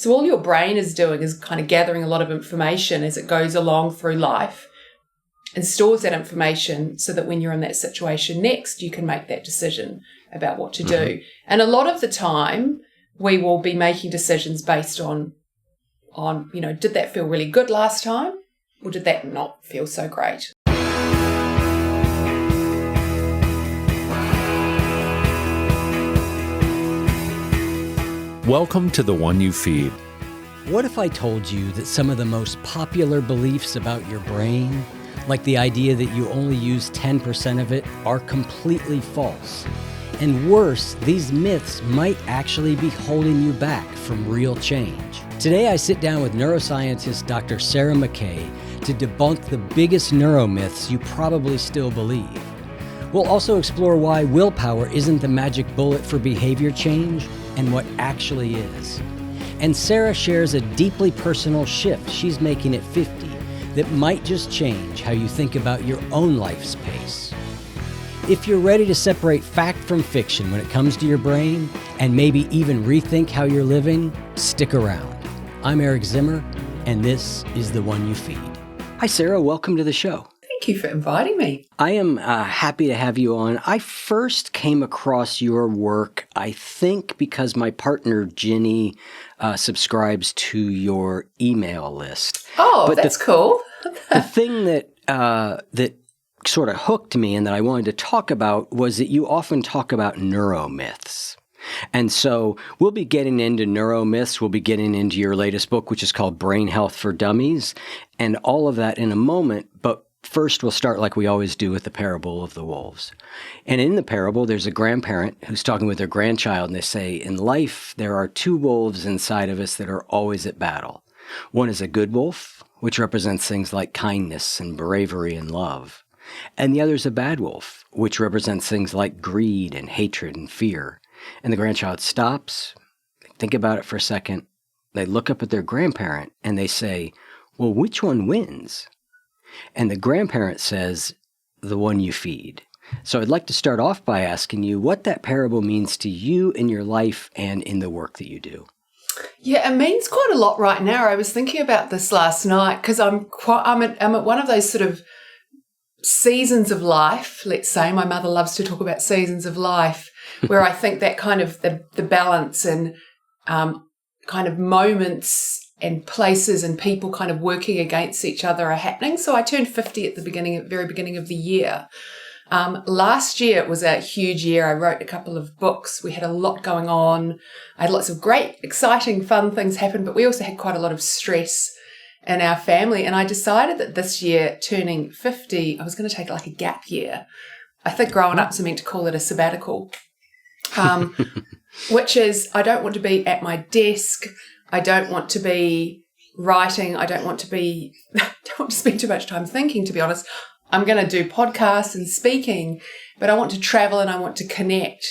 So all your brain is doing is kind of gathering a lot of information as it goes along through life and stores that information so that when you're in that situation next, you can make that decision about what to do. And a lot of the time, we will be making decisions based on, did that feel really good last time? Or did that not feel so great? Welcome to The One You Feed. What if I told you that some of the most popular beliefs about your brain, like the idea that you only use 10% of it, are completely false? And worse, these myths might actually be holding you back from real change. Today, I sit down with neuroscientist Dr. Sarah McKay to debunk the biggest neuromyths you probably still believe. We'll also explore why willpower isn't the magic bullet for behavior change and what actually is. And Sarah shares a deeply personal shift she's making at 50 that might just change how you think about your own life's pace. If you're ready to separate fact from fiction when it comes to your brain, and maybe even rethink how you're living, stick around. I'm Eric Zimmer, and this is The One You Feed. Hi, Sarah. Welcome to the show. Thank you for inviting me. I am happy to have you on. I first came across your work, I think, because my partner, Ginny, subscribes to your email list. Oh, but that's cool. The thing that sort of hooked me and that I wanted to talk about was that you often talk about neuromyths. And so we'll be getting into neuromyths. We'll be getting into your latest book, which is called Brain Health for Dummies, and all of that in a moment. But first, we'll start like we always do with the parable of the wolves. And in the parable, there's a grandparent who's talking with their grandchild, and they say, in life, there are two wolves inside of us that are always at battle. One is a good wolf, which represents things like kindness and bravery and love. And the other is a bad wolf, which represents things like greed and hatred and fear. And the grandchild stops, they think about it for a second, they look up at their grandparent, and they say, well, which one wins? And the grandparent says, the one you feed. So I'd like to start off by asking you what that parable means to you in your life and in the work that you do. Yeah, it means quite a lot right now. I was thinking about this last night because I'm at one of those sort of seasons of life, let's say. My mother loves to talk about seasons of life, where I think that kind of the balance and kind of moments and places and people kind of working against each other are happening. So I turned 50 at the very beginning of the year. Last year it was a huge year. I wrote a couple of books. We had a lot going on. I had lots of great, exciting, fun things happen, but we also had quite a lot of stress in our family. And I decided that this year, turning 50, I was going to take like a gap year. I think growing up's meant to call it a sabbatical, which is I don't want to be at my desk. I don't want to be writing. I don't want to spend too much time thinking, to be honest. I'm going to do podcasts and speaking, but I want to travel and I want to connect.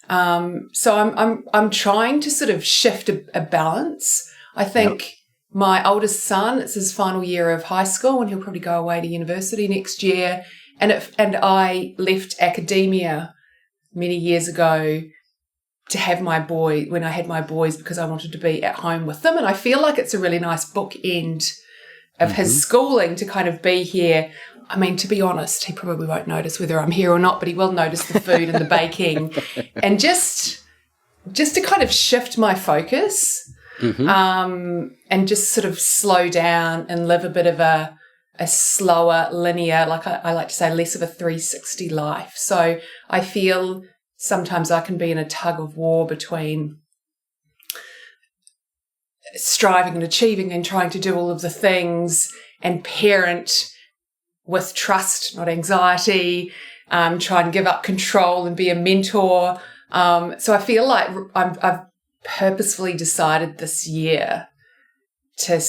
So I'm trying to sort of shift a balance. I think my oldest son, it's his final year of high school and he'll probably go away to university next year. And I left academia many years ago to have when I had my boys, because I wanted to be at home with them. And I feel like it's a really nice bookend of his schooling to kind of be here. I mean, to be honest, he probably won't notice whether I'm here or not, but he will notice the food and the baking. And just to kind of shift my focus and just sort of slow down and live a bit of a slower, linear, like I like to say, less of a 360 life. So I feel sometimes I can be in a tug of war between striving and achieving and trying to do all of the things and parent with trust, not anxiety, try and give up control and be a mentor. So I feel like I've purposefully decided this year to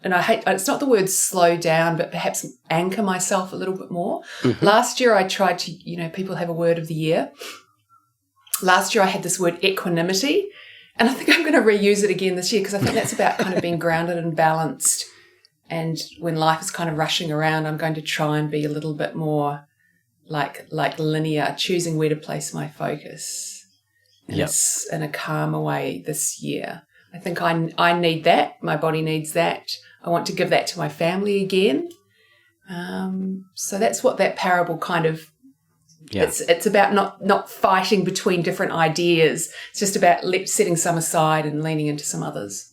and I hate, it's not the word slow down, but perhaps anchor myself a little bit more. Last year I tried to, people have a word of the year. Last year I had this word equanimity, and I think I'm going to reuse it again this year because I think that's about kind of being grounded and balanced. And when life is kind of rushing around, I'm going to try and be a little bit more like linear, choosing where to place my focus in a calmer way this year. I think I need that. My body needs that. I want to give that to my family again. So that's what that parable kind of, it's about not fighting between different ideas. It's just about setting some aside and leaning into some others.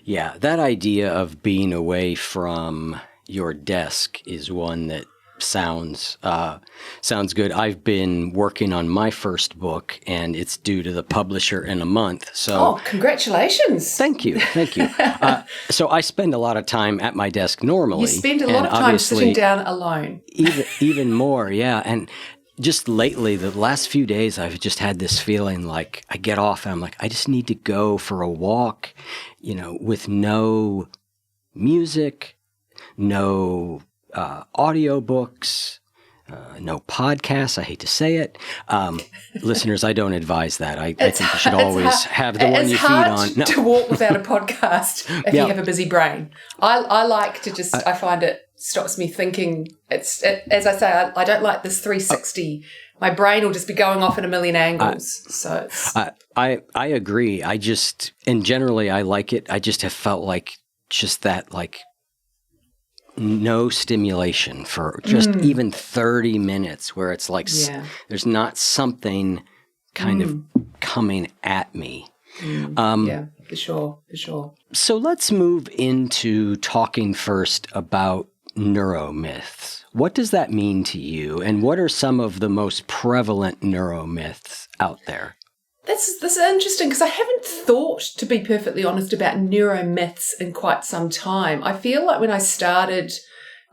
Yeah, that idea of being away from your desk is one that sounds good. I've been working on my first book, and it's due to the publisher in a month. So, congratulations! Thank you. So I spend a lot of time at my desk normally. You spend a lot of time sitting down alone. even more, yeah. And just lately, the last few days, I've just had this feeling like I get off and I'm like, I just need to go for a walk, with no music, no audiobooks, no podcasts. I hate to say it. Listeners, I don't advise that. I think you should always have the one you feed on. It's hard to walk without a podcast if you have a busy brain. I like to just, I find it stops me thinking. As I say, I don't like this 360. My brain will just be going off in a million angles. I agree. And generally I like it. I just have felt like just that, like, no stimulation for just even 30 minutes where it's like there's not something kind of coming at me. Yeah, for sure. So let's move into talking first about neuromyths. What does that mean to you, and what are some of the most prevalent neuromyths out there? This is interesting because I haven't thought, to be perfectly honest, about neuromyths in quite some time. I feel like when I started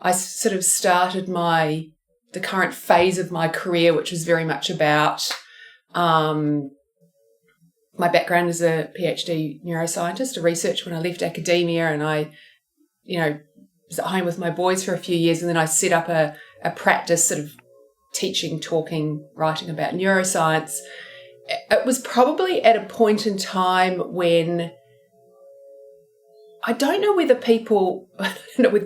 the current phase of my career, which was very much about my background as a PhD neuroscientist, a researcher when I left academia, and I, was at home with my boys for a few years, and then I set up a practice sort of teaching, talking, writing about neuroscience. It was probably at a point in time when I don't know whether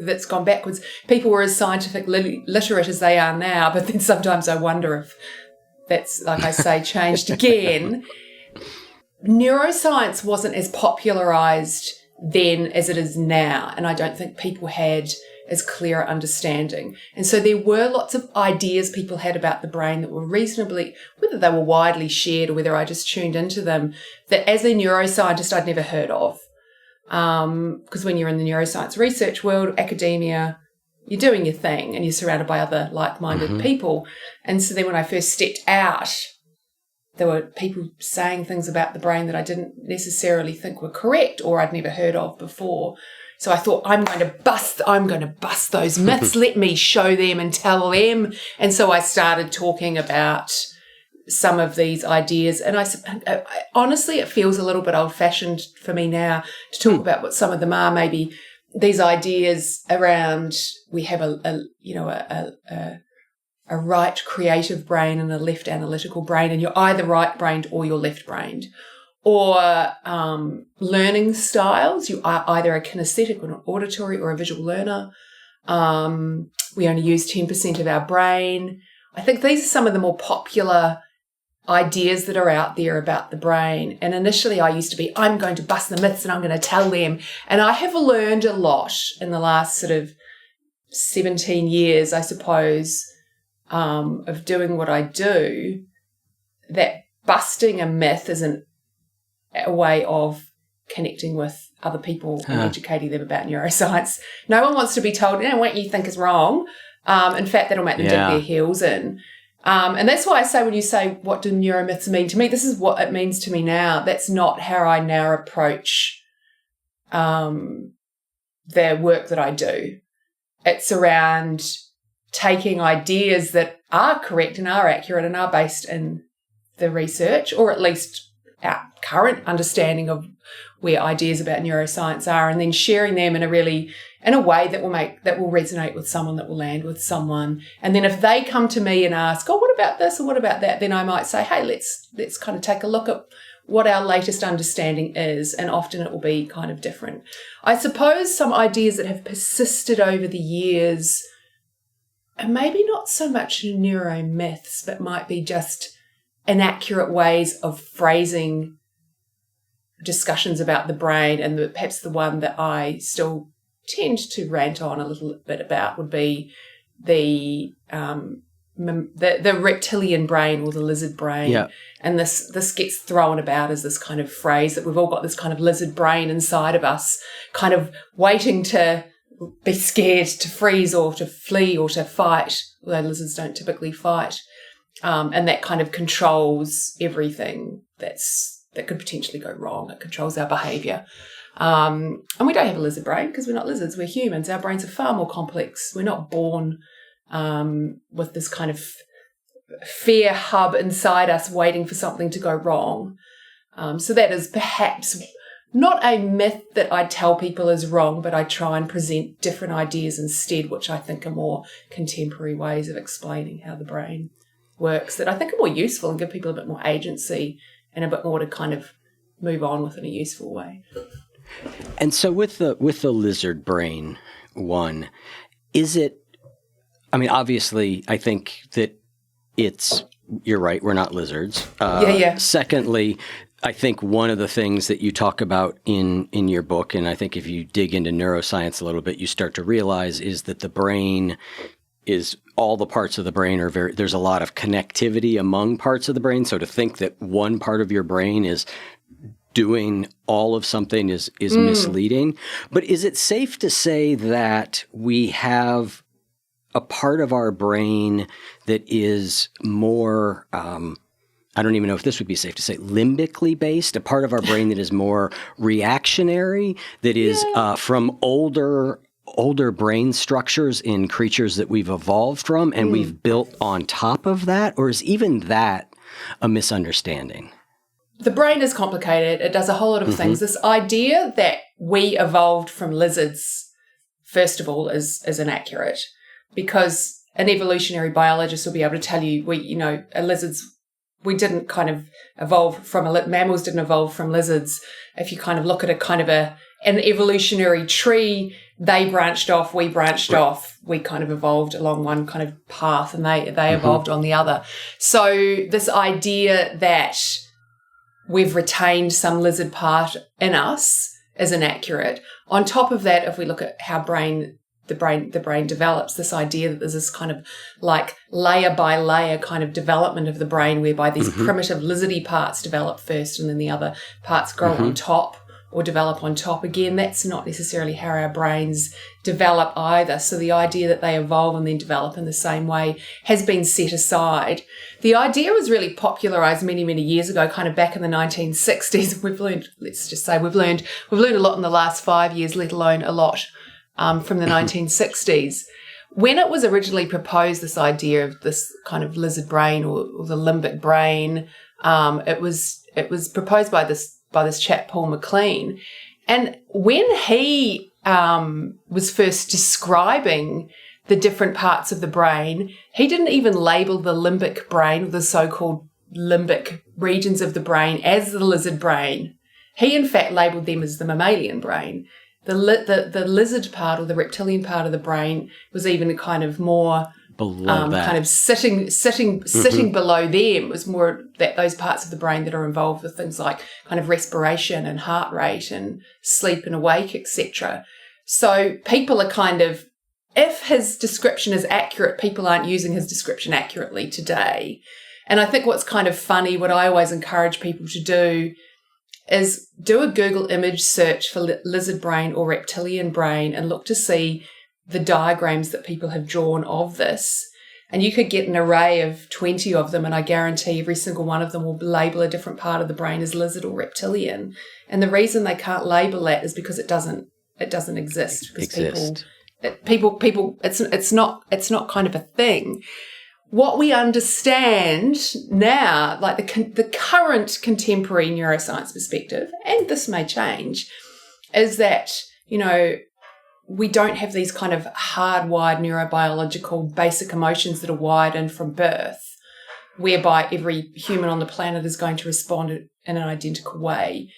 that's gone backwards. People were as scientific literate as they are now, but then sometimes I wonder if that's, like I say, changed again. Neuroscience wasn't as popularized then as it is now, and I don't think people had as clear understanding. And so there were lots of ideas people had about the brain that were reasonably, whether they were widely shared or whether I just tuned into them, that as a neuroscientist I'd never heard of. Because when you're in the neuroscience research world, academia, you're doing your thing and you're surrounded by other like-minded people. And so then when I first stepped out, there were people saying things about the brain that I didn't necessarily think were correct or I'd never heard of before. So I thought, I'm going to bust those myths. Let me show them and tell them. And so I started talking about some of these ideas. And I honestly, it feels a little bit old-fashioned for me now to talk about what some of them are. Maybe these ideas around we have a right creative brain and a left analytical brain, and you're either right-brained or you're left-brained. Or learning styles. You are either a kinesthetic or an auditory or a visual learner. We only use 10% of our brain. I think these are some of the more popular ideas that are out there about the brain. And initially I used to be, I'm going to bust the myths and I'm going to tell them. And I have learned a lot in the last sort of 17 years, I suppose, of doing what I do, that busting a myth isn't a way of connecting with other people and educating them about neuroscience. No one wants to be told, what you think is wrong. In fact, that'll make them dig their heels in. And that's why I say, when you say, what do neuromyths mean to me? This is what it means to me now. That's not how I now approach the work that I do. It's around taking ideas that are correct and are accurate and are based in the research, or at least our current understanding of where ideas about neuroscience are, and then sharing them in a way that will resonate with someone, that will land with someone. And then if they come to me and ask, what about this or what about that, then I might say, hey, let's kind of take a look at what our latest understanding is, and often it will be kind of different. I suppose some ideas that have persisted over the years are maybe not so much neuromyths, but might be just inaccurate ways of phrasing discussions about the brain, and perhaps the one that I still tend to rant on a little bit about would be the reptilian brain or the lizard brain. Yeah. And this gets thrown about as this kind of phrase that we've all got this kind of lizard brain inside of us, kind of waiting to be scared, to freeze or to flee or to fight, although lizards don't typically fight. And that kind of controls everything that could potentially go wrong. It controls our behaviour. And we don't have a lizard brain because we're not lizards, we're humans. Our brains are far more complex. We're not born with this kind of fear hub inside us waiting for something to go wrong. So that is perhaps not a myth that I tell people is wrong, but I try and present different ideas instead, which I think are more contemporary ways of explaining how the brain works that I think are more useful and give people a bit more agency and a bit more to kind of move on with in a useful way. And so with the lizard brain one, is it, I mean, obviously, I think that you're right, we're not lizards. Yeah. Secondly, I think one of the things that you talk about in your book, and I think if you dig into neuroscience a little bit, you start to realize is that the brain is all the parts of the brain are there's a lot of connectivity among parts of the brain. So to think that one part of your brain is doing all of something is misleading. But is it safe to say that we have a part of our brain that is more, I don't even know if this would be safe to say, limbically based, a part of our brain that is more reactionary, that is from older brain structures in creatures that we've evolved from and we've built on top of that? Or is even that a misunderstanding? The brain is complicated. It does a whole lot of things. This idea that we evolved from lizards, first of all, is inaccurate, because an evolutionary biologist will be able to tell you, we didn't kind of evolve from mammals didn't evolve from lizards. If you kind of look at an evolutionary tree, they branched off, we branched off, we kind of evolved along one kind of path and they evolved on the other. So this idea that we've retained some lizard part in us is inaccurate. On top of that, if we look at how the brain develops, this idea that there's this kind of like layer by layer kind of development of the brain whereby these primitive lizardy parts develop first and then the other parts grow on top or develop on top. Again, that's not necessarily how our brains develop either. So the idea that they evolve and then develop in the same way has been set aside. The idea was really popularized many, many years ago, kind of back in the 1960s. We've learned a lot in the last 5 years, let alone a lot from the 1960s. When it was originally proposed, this idea of this kind of lizard brain or the limbic brain, it was proposed by this chap, Paul McLean. And when he was first describing the different parts of the brain, he didn't even label the limbic brain, or the so-called limbic regions of the brain, as the lizard brain. He, in fact, labelled them as the mammalian brain. The lizard part or the reptilian part of the brain was even kind of more below that. Kind of sitting below them. It was more that those parts of the brain that are involved with things like kind of respiration and heart rate and sleep and awake, etc. So people are kind of, if his description is accurate, people aren't using his description accurately today. And I think what's kind of funny, what I always encourage people to do is do a Google image search for lizard brain or reptilian brain and look to see the diagrams that people have drawn of this. And you could get an array of 20 of them, and I guarantee every single one of them will label a different part of the brain as lizard or reptilian. And the reason they can't label that is because it doesn't exist. Because it's not kind of a thing. What we understand now, like the current contemporary neuroscience perspective, and this may change, is that, we don't have these kind of hardwired neurobiological basic emotions that are wired in from birth, whereby every human on the planet is going to respond in an identical way,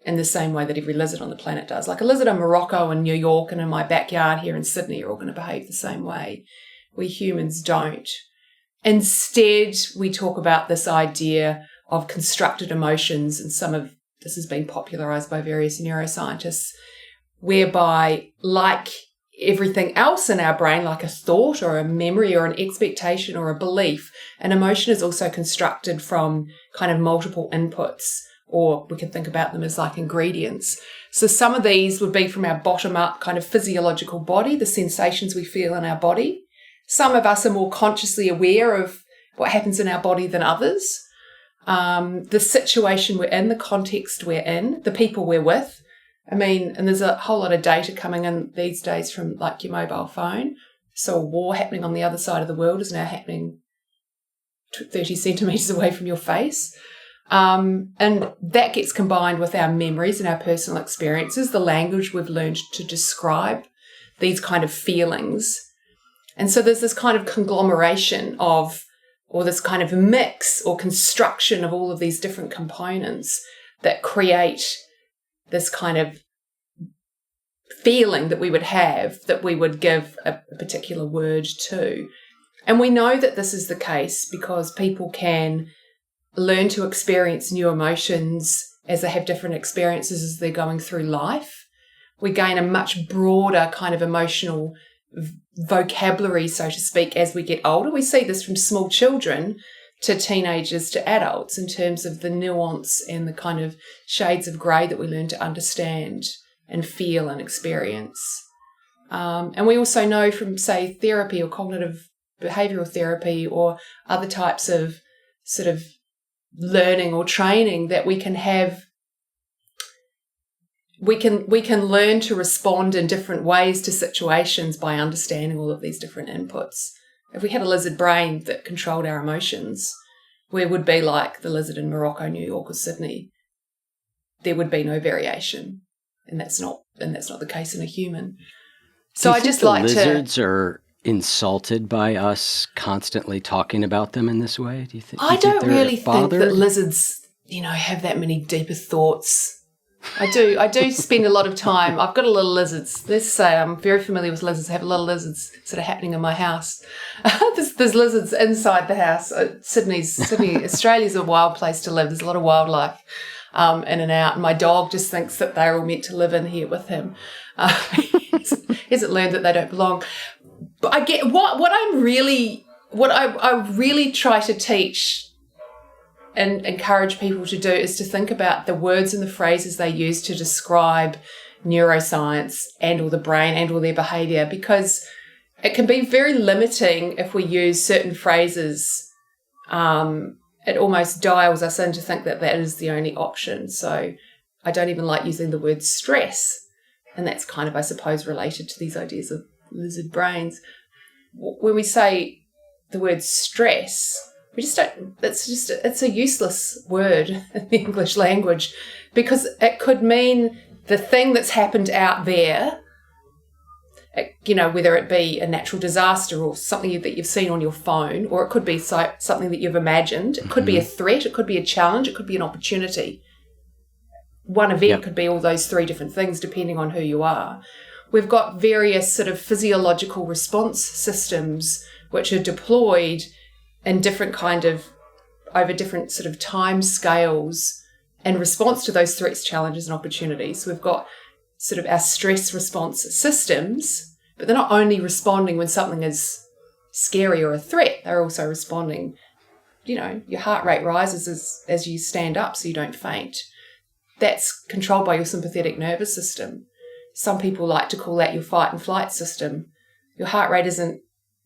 in the same way that every lizard on the planet does. Like a lizard in Morocco and New York and in my backyard here in Sydney are all going to behave the same way. We humans don't. Instead, we talk about this idea of constructed emotions, and some of this has been popularized by various neuroscientists, whereby, like everything else in our brain, like a thought or a memory or an expectation or a belief, an emotion is also constructed from kind of multiple inputs, or we can think about them as like ingredients. So some of these would be from our bottom-up kind of physiological body, the sensations we feel in our body. Some of us are more consciously aware of what happens in our body than others. The situation we're in, the context we're in, the people we're with. I mean, and there's a whole lot of data coming in these days from like your mobile phone. So a war happening on the other side of the world is now happening 30 centimetres away from your face. And that gets combined with our memories and our personal experiences, the language we've learned to describe these kind of feelings. And so there's this kind of conglomeration of, or this kind of mix or construction of all of these different components that create this kind of feeling that we would have, that we would give a particular word to. And we know that this is the case because people can learn to experience new emotions as they have different experiences as they're going through life. We gain a much broader kind of emotional vocabulary, so to speak, as we get older. We see this from small children to teenagers to adults in terms of the nuance and the kind of shades of grey that we learn to understand and feel and experience. And we also know from, say, therapy or cognitive behavioural therapy or other types of sort of learning or training that we can have, we can learn to respond in different ways to situations by understanding all of these different inputs. If we had a lizard brain that controlled our emotions, we would be like the lizard in Morocco, New York, or Sydney. There would be no variation, and that's not the case in a human. So I just like lizards are insulted by us constantly talking about them in this way. Do you think? I don't really think that lizards, have that many deeper thoughts. I do spend a lot of time. I've got a little lizards. Let's say I'm very familiar with lizards. I have a little lizards sort of happening in my house. There's lizards inside the house. Sydney, Australia's a wild place to live. There's a lot of wildlife in and out. And my dog just thinks that they're all meant to live in here with him. He hasn't learned that they don't belong. But I get what I really try to teach and encourage people to do is to think about the words and the phrases they use to describe neuroscience and or the brain and or their behaviour, because it can be very limiting if we use certain phrases. It almost dials us in to think that that is the only option. So I don't even like using the word stress, and that's kind of, I suppose, related to these ideas of lizard brains. When we say the word stress, we just don't, it's a useless word in the English language, because it could mean the thing that's happened out there, whether it be a natural disaster or something that you've seen on your phone, or it could be something that you've imagined. It could be a threat, it could be a challenge, it could be an opportunity. One event could be all those three different things depending on who you are. We've got various sort of physiological response systems which are deployed in different over different sort of time scales in response to those threats, challenges and opportunities. So we've got sort of our stress response systems, but they're not only responding when something is scary or a threat, they're also responding, your heart rate rises as you stand up so you don't faint. That's controlled by your sympathetic nervous system. Some people like to call that your fight and flight system. Your heart rate isn't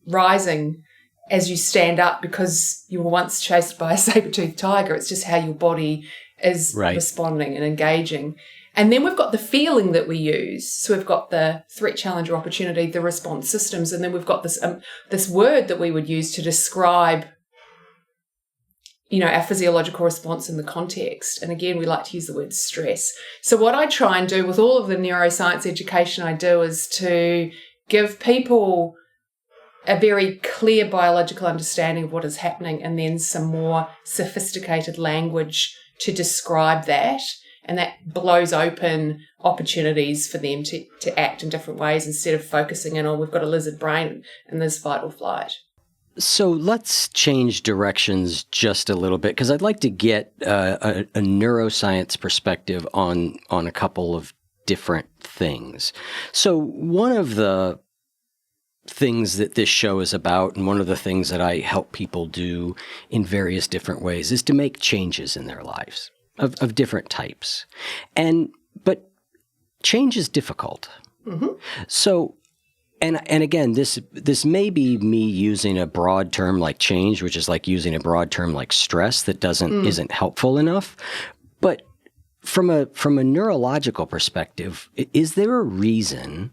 rising as you stand up because you were once chased by a saber-toothed tiger. It's just how your body is responding and engaging. And then we've got the feeling that we use. So we've got the threat, challenge, or opportunity, the response systems, and then we've got this word that we would use to describe, our physiological response in the context. And again, we like to use the word stress. So what I try and do with all of the neuroscience education I do is to give people a very clear biological understanding of what is happening, and then some more sophisticated language to describe that. And that blows open opportunities for them to act in different ways instead of focusing in on, we've got a lizard brain and there's fight or flight. So let's change directions just a little bit, because I'd like to get a neuroscience perspective on a couple of different things. So one of the things that this show is about, and one of the things that I help people do in various different ways, is to make changes in their lives of different types. But change is difficult. Mm-hmm. So, and again, this may be me using a broad term like change, which is like using a broad term like stress that isn't helpful enough. But from a neurological perspective, is there a reason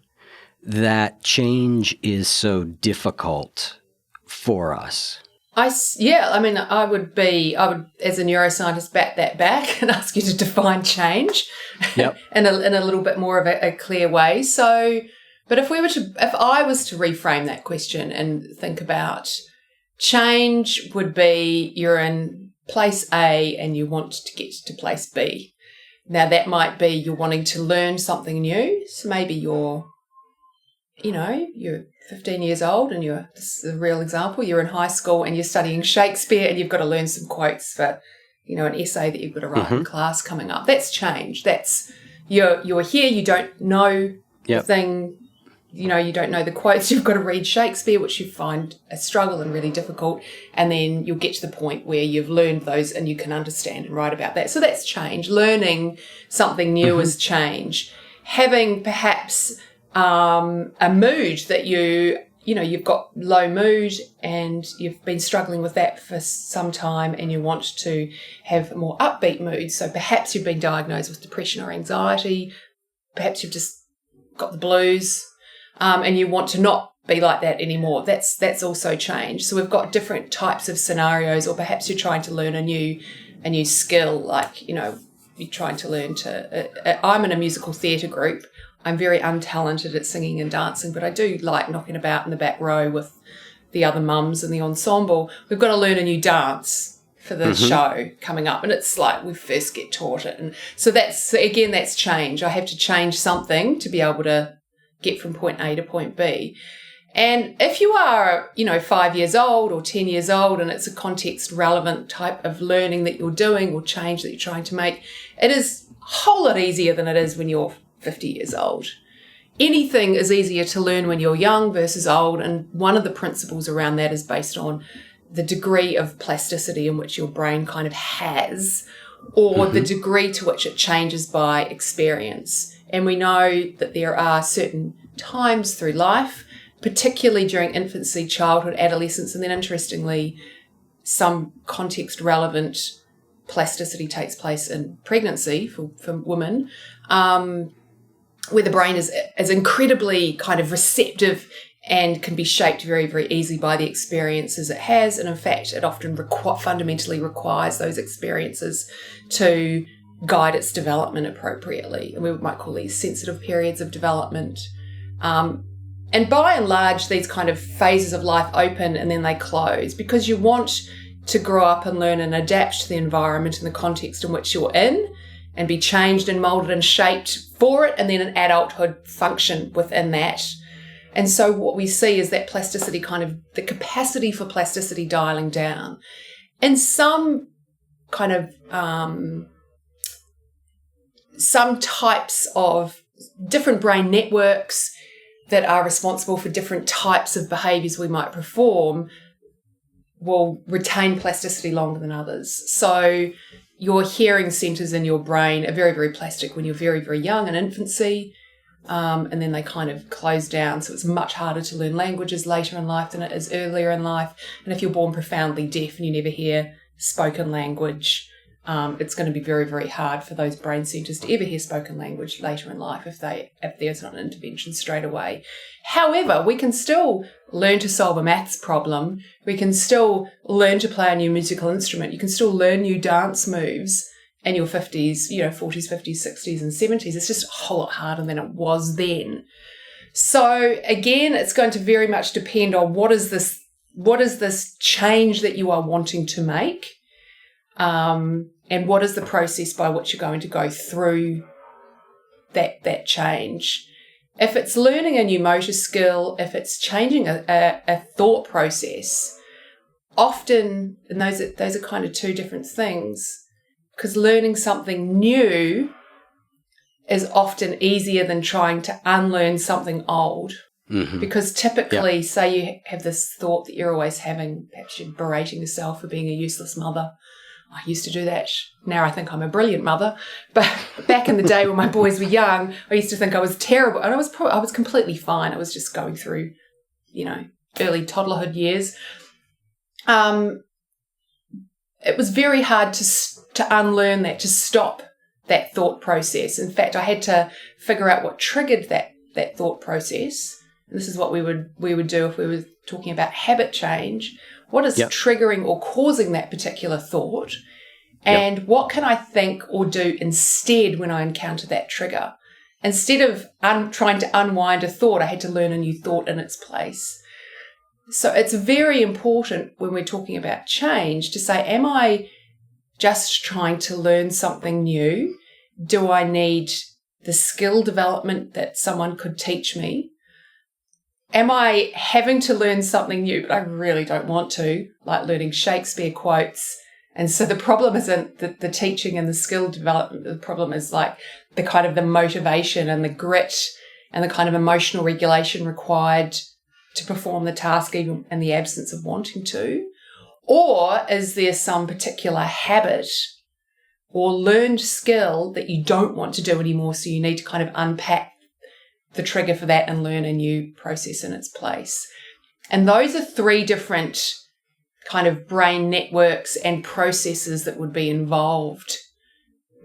that change is so difficult for us? I would, as a neuroscientist, bat that back and ask you to define change Yep. in a little bit more of a clear way. So, but if I was to reframe that question and think about change, would be you're in place A and you want to get to place B. Now that might be you're wanting to learn something new. So maybe you're 15 years old and this is a real example, you're in high school and you're studying Shakespeare and you've got to learn some quotes for, an essay that you've got to write in class coming up. That's change. That's, you're here, you don't know the thing, you don't know the quotes, you've got to read Shakespeare, which you find a struggle and really difficult, and then you'll get to the point where you've learned those and you can understand and write about that. So that's change. Learning something new is change. Having perhaps a mood that you've got low mood and you've been struggling with that for some time and you want to have a more upbeat mood. So perhaps you've been diagnosed with depression or anxiety. Perhaps you've just got the blues and you want to not be like that anymore. That's also change. So we've got different types of scenarios, or perhaps you're trying to learn a new skill, like, you're trying to learn I'm in a musical theatre group. I'm very untalented at singing and dancing, but I do like knocking about in the back row with the other mums in the ensemble. We've got to learn a new dance for the show coming up, and it's like we first get taught it. And so that's change. I have to change something to be able to get from point A to point B. And if you are, 5 years old or 10 years old and it's a context relevant type of learning that you're doing or change that you're trying to make, it is a whole lot easier than it is when you're 50 years old. Anything is easier to learn when you're young versus old, and one of the principles around that is based on the degree of plasticity in which your brain kind of has, or the degree to which it changes by experience. And we know that there are certain times through life, particularly during infancy, childhood, adolescence, and then interestingly, some context relevant plasticity takes place in pregnancy for women, where the brain is incredibly kind of receptive and can be shaped very, very easily by the experiences it has. And in fact, it often fundamentally requires those experiences to guide its development appropriately. And we might call these sensitive periods of development. And by and large, these kind of phases of life open and then they close because you want to grow up and learn and adapt to the environment and the context in which you're in and be changed and molded and shaped for it, and then in adulthood function within that. And so what we see is that plasticity, kind of the capacity for plasticity dialing down. And some kind of some types of different brain networks that are responsible for different types of behaviours we might perform will retain plasticity longer than others. So your hearing centres in your brain are very, very plastic when you're very, very young in infancy, and then they kind of close down. So it's much harder to learn languages later in life than it is earlier in life. And if you're born profoundly deaf and you never hear spoken language, it's going to be very, very hard for those brain centres to ever hear spoken language later in life if there's not an intervention straight away. However, we can still learn to solve a maths problem. We can still learn to play a new musical instrument. You can still learn new dance moves in your 50s, 40s, 50s, 60s and 70s. It's just a whole lot harder than it was then. So again, it's going to very much depend on what is this change that you are wanting to make. And what is the process by which you're going to go through that change? If it's learning a new motor skill, if it's changing a thought process, often, and those are kind of two different things, because learning something new is often easier than trying to unlearn something old. Mm-hmm. Because typically, say you have this thought that you're always having, perhaps you're berating yourself for being a useless mother. I used to do that. Now I think I'm a brilliant mother. But back in the day when my boys were young, I used to think I was terrible. And I was completely fine. I was just going through, early toddlerhood years. It was very hard to unlearn that, to stop that thought process. In fact, I had to figure out what triggered that thought process. And this is what we would do if we were talking about habit change. What is triggering or causing that particular thought? And what can I think or do instead when I encounter that trigger? Instead of trying to unwind a thought, I had to learn a new thought in its place. So it's very important when we're talking about change to say, am I just trying to learn something new? Do I need the skill development that someone could teach me? Am I having to learn something new, but I really don't want to, like learning Shakespeare quotes? And so the problem isn't the teaching and the skill development. The problem is like the kind of the motivation and the grit and the kind of emotional regulation required to perform the task even in the absence of wanting to. Or is there some particular habit or learned skill that you don't want to do anymore, so you need to kind of unpack the trigger for that and learn a new process in its place? And those are three different kind of brain networks and processes that would be involved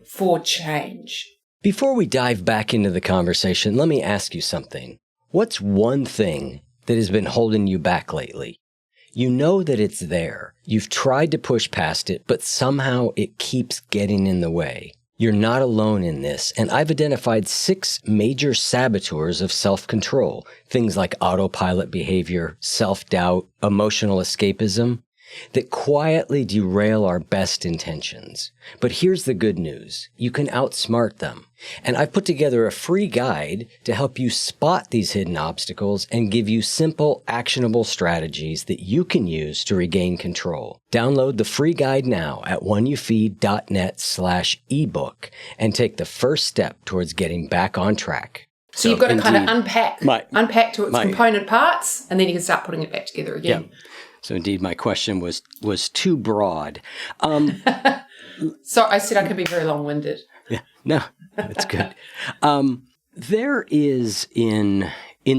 for change. Before we dive back into the conversation, let me ask you something. What's one thing that has been holding you back lately? You know that it's there. You've tried to push past it, but somehow it keeps getting in the way. You're not alone in this, and I've identified 6 major saboteurs of self-control, things like autopilot behavior, self-doubt, emotional escapism, that quietly derail our best intentions. But here's the good news. You can outsmart them. And I've put together a free guide to help you spot these hidden obstacles and give you simple, actionable strategies that you can use to regain control. Download the free guide now at oneyoufeed.net/ebook and take the first step towards getting back on track. So you've got to kind of unpack to its component parts, and then you can start putting it back together again. Yeah. So indeed, my question was too broad. So I said I could be very long-winded. Yeah, no, that's good. There is in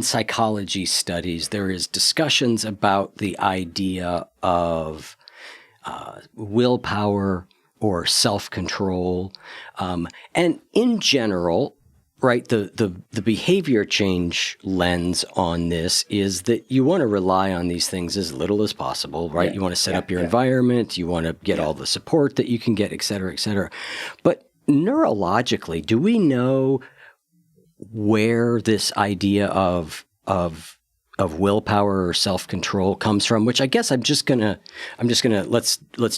psychology studies, there is discussions about the idea of willpower or self-control, and in general, right, the behavior change lens on this is that you want to rely on these things as little as possible, right? You want to set up your environment, you want to get all the support that you can get, et cetera, et cetera. But neurologically, do we know where this idea of willpower or self-control comes from? Which I guess let's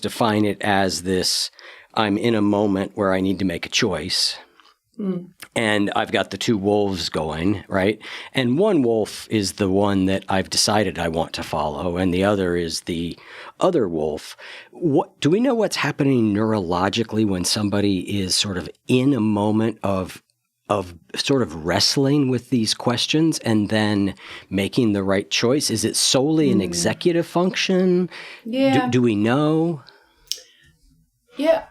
define it as this: I'm in a moment where I need to make a choice. And I've got the 2 wolves going, right? And one wolf is the one that I've decided I want to follow, and the other is the other wolf. What do we know what's happening neurologically when somebody is sort of in a moment of sort of wrestling with these questions and then making the right choice? Is it solely an executive function? Yeah. Do we know? Yeah.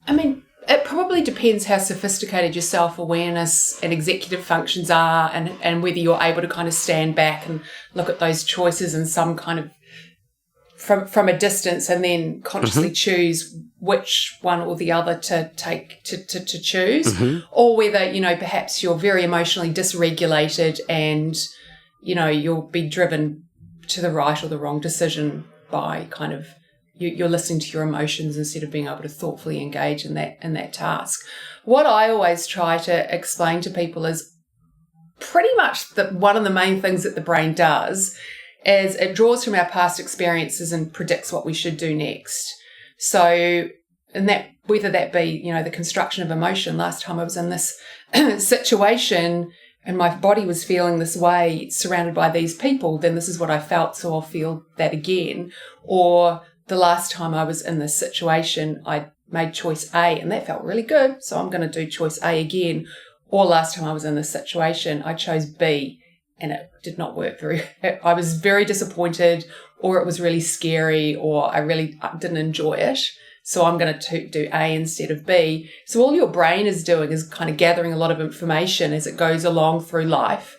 I mean, it probably depends how sophisticated your self-awareness and executive functions are, and whether you're able to kind of stand back and look at those choices in some kind of from a distance and then consciously choose which one or the other to take to choose, or whether, perhaps you're very emotionally dysregulated and, you'll be driven to the right or the wrong decision by kind of you're listening to your emotions instead of being able to thoughtfully engage in that task. What I always try to explain to people is pretty much that one of the main things that the brain does is it draws from our past experiences and predicts what we should do next. So, and that, whether that be, the construction of emotion. Last time I was in this situation, and my body was feeling this way surrounded by these people, then this is what I felt, so I'll feel that again. Or the last time I was in this situation, I made choice A and that felt really good, so I'm going to do choice A again. Or last time I was in this situation, I chose B and it did not work I was very disappointed, or it was really scary, or I really didn't enjoy it. So I'm going to do A instead of B. So all your brain is doing is kind of gathering a lot of information as it goes along through life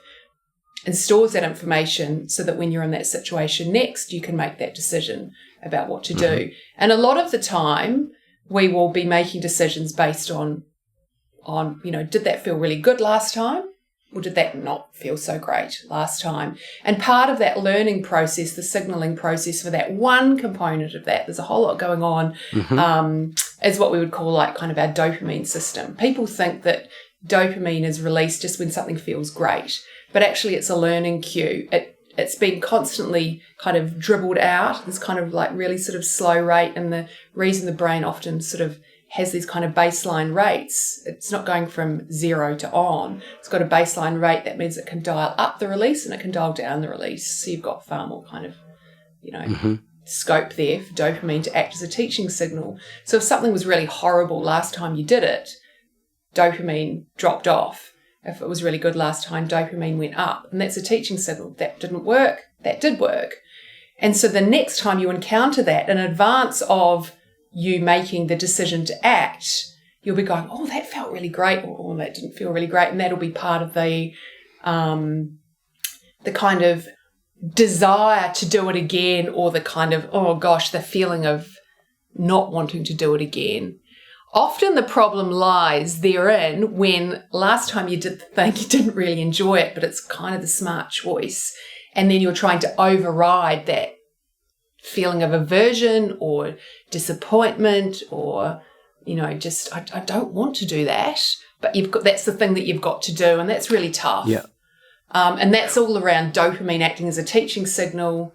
and stores that information so that when you're in that situation next, you can make that decision about what to do. And a lot of the time, we will be making decisions based on, did that feel really good last time? Or did that not feel so great last time? And part of that learning process, the signaling process for that one component of that, there's a whole lot going on, is what we would call like kind of our dopamine system. People think that dopamine is released just when something feels great, but actually it's a learning cue. It's been constantly kind of dribbled out, this kind of like really sort of slow rate, and the reason the brain often sort of has these kind of baseline rates, it's not going from 0 to on. It's got a baseline rate. That means it can dial up the release and it can dial down the release. So you've got far more kind of, scope there for dopamine to act as a teaching signal. So if something was really horrible last time you did it, dopamine dropped off. If it was really good last time, dopamine went up. And that's a teaching signal. That didn't work. That did work. And so the next time you encounter that, in advance of you making the decision to act, you'll be going, oh, that felt really great, or that didn't feel really great. And that'll be part of the kind of desire to do it again, or the kind of, oh gosh, the feeling of not wanting to do it again. Often the problem lies therein when last time you did the thing, you didn't really enjoy it, but it's kind of the smart choice. And then you're trying to override that feeling of aversion or disappointment, or, just, I don't want to do that, but that's the thing that you've got to do. And that's really tough. Yeah. And that's all around dopamine acting as a teaching signal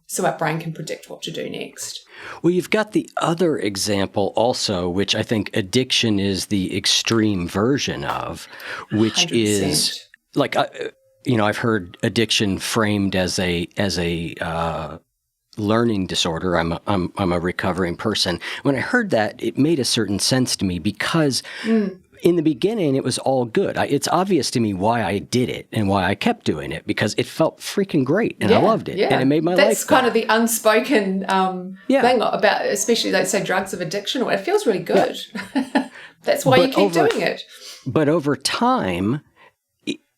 so our brain can predict what to do next. Well, you've got the other example also, which I think addiction is the extreme version of, which 100%. is like, I've heard addiction framed as a learning disorder. I'm a recovering person. When I heard that, it made a certain sense to me because in the beginning, it was all good. It's obvious to me why I did it and why I kept doing it, because it felt freaking great and I loved it and it made my life better. That's kind of the unspoken thing about, especially they say drugs of addiction, or it feels really good. Yeah. That's why you keep doing it. But over time,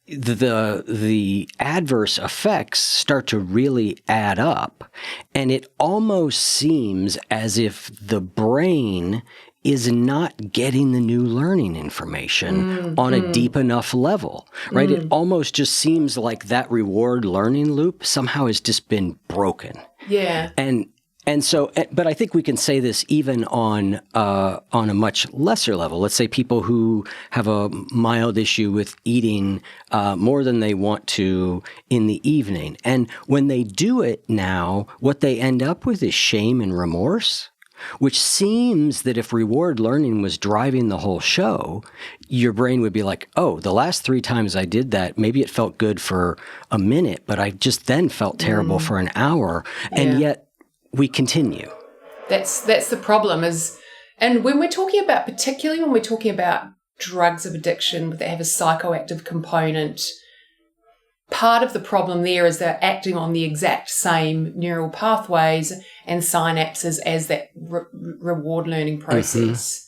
the adverse effects start to really add up, and it almost seems as if the brain is not getting the new learning information on a deep enough level, right? It almost just seems like that reward learning loop somehow has just been broken. Yeah. And so, but I think we can say this even on a much lesser level. Let's say people who have a mild issue with eating more than they want to in the evening. And when they do it now, what they end up with is shame and remorse, which seems that if reward learning was driving the whole show, your brain would be like, oh, the last 3 times I did that, maybe it felt good for a minute, but I just then felt terrible for an hour. And yet, we continue. That's the problem and when we're talking about, particularly when we're talking about drugs of addiction that have a psychoactive component, part of the problem there is they're acting on the exact same neural pathways and synapses as that reward learning process.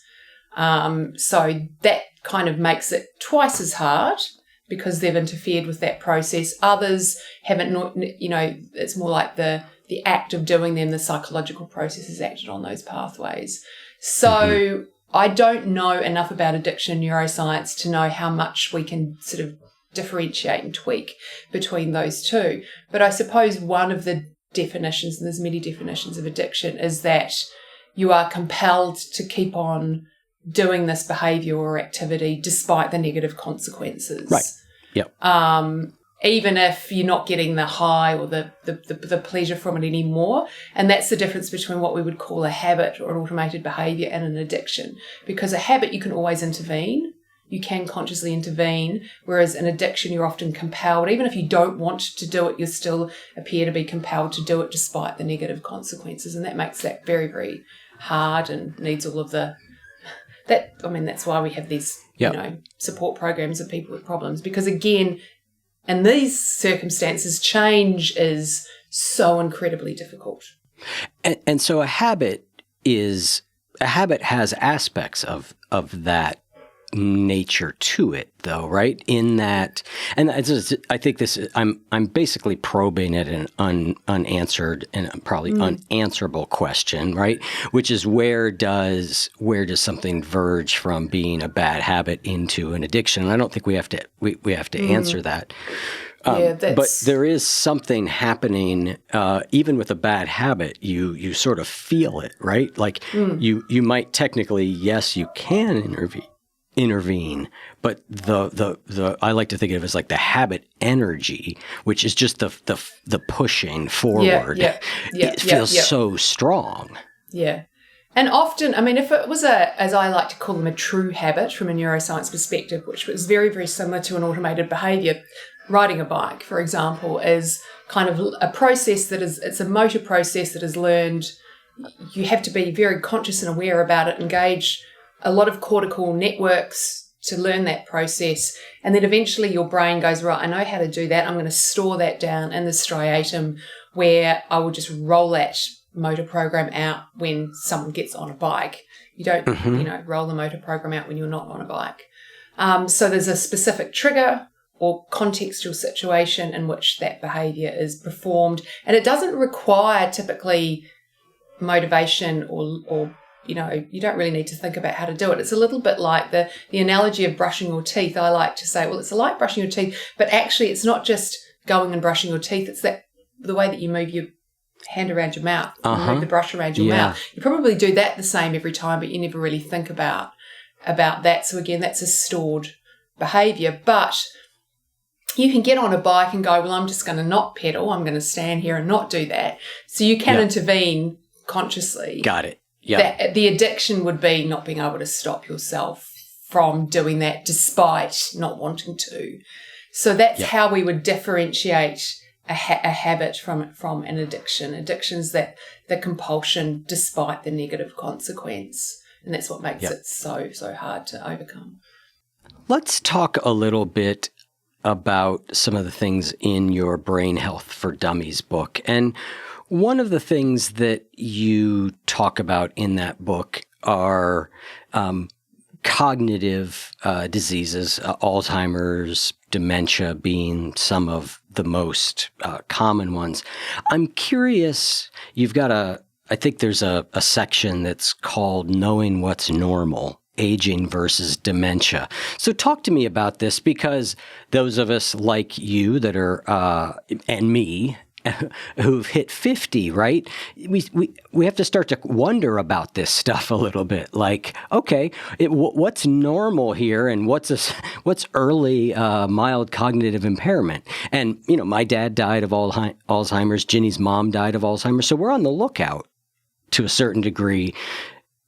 So that kind of makes it twice as hard because they've interfered with that process. Others haven't, it's more like the act of doing them, the psychological process has acted on those pathways. So I don't know enough about addiction and neuroscience to know how much we can sort of differentiate and tweak between those two. But I suppose one of the definitions, and there's many definitions of addiction, is that you are compelled to keep on doing this behavior or activity despite the negative consequences. Right. Yep. Even if you're not getting the high or the pleasure from it anymore. And that's the difference between what we would call a habit or an automated behavior and an addiction. Because a habit, you can always intervene. you can consciously intervene, whereas in addiction, you're often compelled. Even if you don't want to do it, you still appear to be compelled to do it despite the negative consequences. And that makes that very, very hard and needs all of that's why we have these, support programs of people with problems. Because again, in these circumstances, change is so incredibly difficult. And so a habit has aspects of that nature to it, though, right? In that, and I think this, I'm basically probing at an unanswered and probably unanswerable question, right? Which is where does something verge from being a bad habit into an addiction? And I don't think we have to answer that. But there is something happening, even with a bad habit, you sort of feel it, right? Like you might technically, yes, you can intervene, but the I like to think of it as like the habit energy, which is just the pushing forward. It feels so strong. Yeah. And often, I mean, if it was as I like to call them, a true habit from a neuroscience perspective, which was very, very similar to an automated behavior, riding a bike, for example, is kind of a process it's a motor process that is learned. You have to be very conscious and aware about it, engage a lot of cortical networks to learn that process. And then eventually your brain goes, right, I know how to do that. I'm going to store that down in the striatum where I will just roll that motor program out when someone gets on a bike. You don't, roll the motor program out when you're not on a bike. So there's a specific trigger or contextual situation in which that behavior is performed. And it doesn't require typically motivation or you don't really need to think about how to do it. It's a little bit like the analogy of brushing your teeth. I like to say, well, it's like brushing your teeth, but actually it's not just going and brushing your teeth. It's the way that you move your hand around your mouth, move the brush around your mouth. You probably do that the same every time, but you never really think about that. So again, that's a stored behavior. But you can get on a bike and go, well, I'm just going to not pedal. I'm going to stand here and not do that. So you can intervene consciously. Got it. Yeah. The addiction would be not being able to stop yourself from doing that despite not wanting to. So that's how we would differentiate a habit from an addiction. Addiction's that the compulsion despite the negative consequence. And that's what makes it so hard to overcome. Let's talk a little bit about some of the things in your Brain Health for Dummies book. And one of the things that you talk about in that book are cognitive diseases, Alzheimer's, dementia being some of the most common ones. I'm curious, I think there's a section that's called Knowing What's Normal, Aging versus Dementia. So talk to me about this, because those of us like you that are, and me, who've hit 50, right? We have to start to wonder about this stuff a little bit. Like, okay, what's normal here, and what's early mild cognitive impairment? And my dad died of Alzheimer's. Ginny's mom died of Alzheimer's. So we're on the lookout to a certain degree.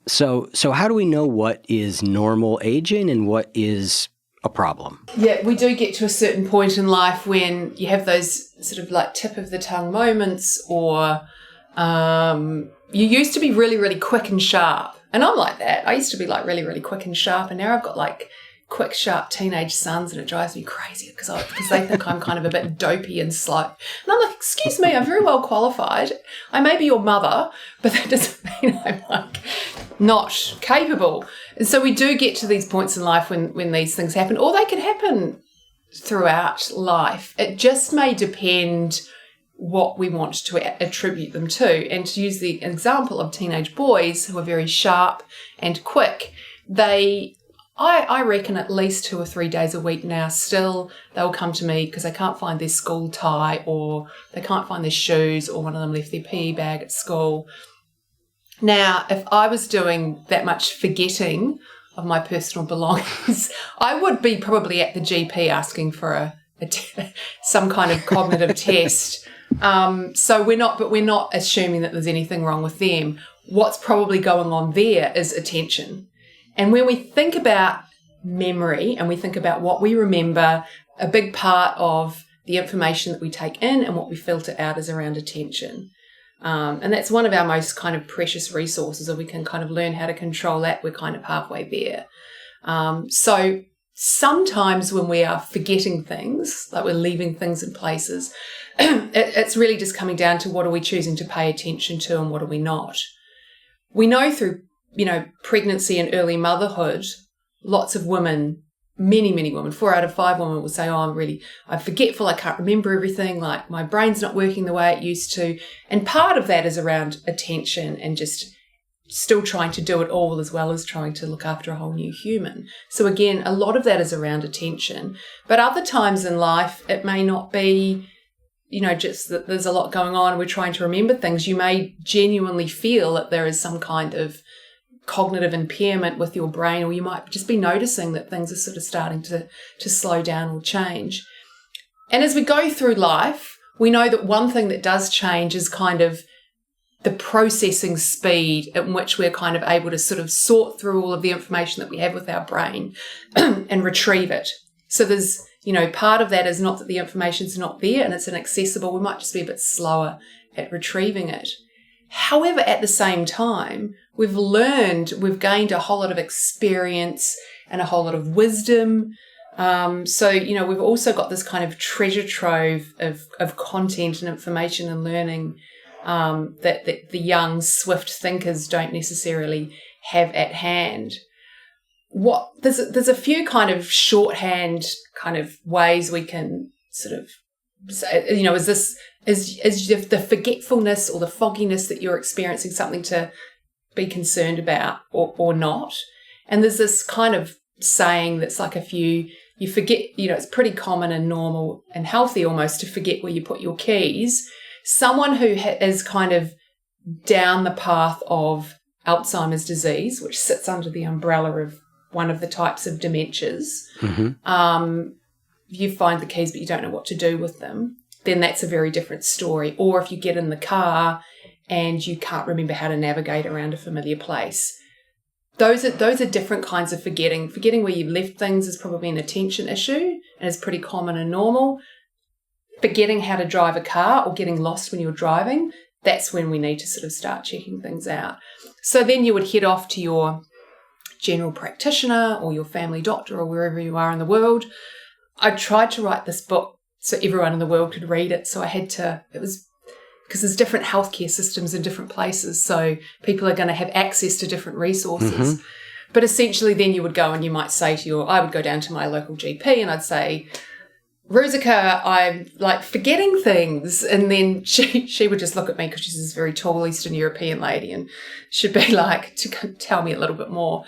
So how do we know what is normal aging and what is a problem? Yeah, we do get to a certain point in life when you have those sort of like tip of the tongue moments, or you used to be really, really quick and sharp. And I'm like that. I used to be like really, really quick and sharp. And now I've got like quick, sharp teenage sons, and it drives me crazy because they think I'm kind of a bit dopey and slow. And I'm like, excuse me, I'm very well qualified. I may be your mother, but that doesn't mean I'm like not capable. And so we do get to these points in life when these things happen, or they can happen throughout life. It just may depend what we want to attribute them to. And to use the example of teenage boys who are very sharp and quick, I reckon at least 2 or 3 days a week now still they'll come to me because they can't find their school tie, or they can't find their shoes, or one of them left their PE bag at school. Now, if I was doing that much forgetting of my personal belongings, I would be probably at the GP asking for some kind of cognitive test. So we're not assuming that there's anything wrong with them. What's probably going on there is attention. And when we think about memory and we think about what we remember, a big part of the information that we take in and what we filter out is around attention. And that's one of our most kind of precious resources. If we can kind of learn how to control that, we're kind of halfway there. So sometimes when we are forgetting things, like we're leaving things in places, it's really just coming down to what are we choosing to pay attention to and what are we not. We know through, pregnancy and early motherhood, lots of women, many women, 4 out of 5 women will say, I'm forgetful, I can't remember everything, like my brain's not working the way it used to. And part of that is around attention and just still trying to do it all as well as trying to look after a whole new human. So again, a lot of that is around attention. But other times in life, it may not be, just that there's a lot going on and we're trying to remember things. You may genuinely feel that there is some kind of cognitive impairment with your brain, or you might just be noticing that things are sort of starting to slow down or change. And as we go through life, we know that one thing that does change is kind of the processing speed at which we're kind of able to sort of sort through all of the information that we have with our brain and retrieve it. So there's, part of that is not that the information's not there and it's inaccessible. We might just be a bit slower at retrieving it. However, at the same time, we've gained a whole lot of experience and a whole lot of wisdom. So we've also got this kind of treasure trove of content and information and learning that the young, swift thinkers don't necessarily have at hand. There's a few kind of shorthand kind of ways we can sort of say, is the forgetfulness or the fogginess that you're experiencing something to be concerned about or not? And there's this kind of saying that's like if you forget, it's pretty common and normal and healthy almost to forget where you put your keys. Someone who is kind of down the path of Alzheimer's disease, which sits under the umbrella of one of the types of dementias, you find the keys but you don't know what to do with them, then that's a very different story. Or if you get in the car and you can't remember how to navigate around a familiar place. Those are different kinds of forgetting. Forgetting where you left things is probably an attention issue and is pretty common and normal. Forgetting how to drive a car or getting lost when you're driving, that's when we need to sort of start checking things out. So then you would head off to your general practitioner or your family doctor or wherever you are in the world. I tried to write this book so everyone in the world could read it. So it was because there's different healthcare systems in different places. So people are going to have access to different resources. Mm-hmm. But essentially then you would go and you might say I would go down to my local GP and I'd say, Rusika, I'm like forgetting things. And then she would just look at me because she's this very tall Eastern European lady and she'd be like, to tell me a little bit more.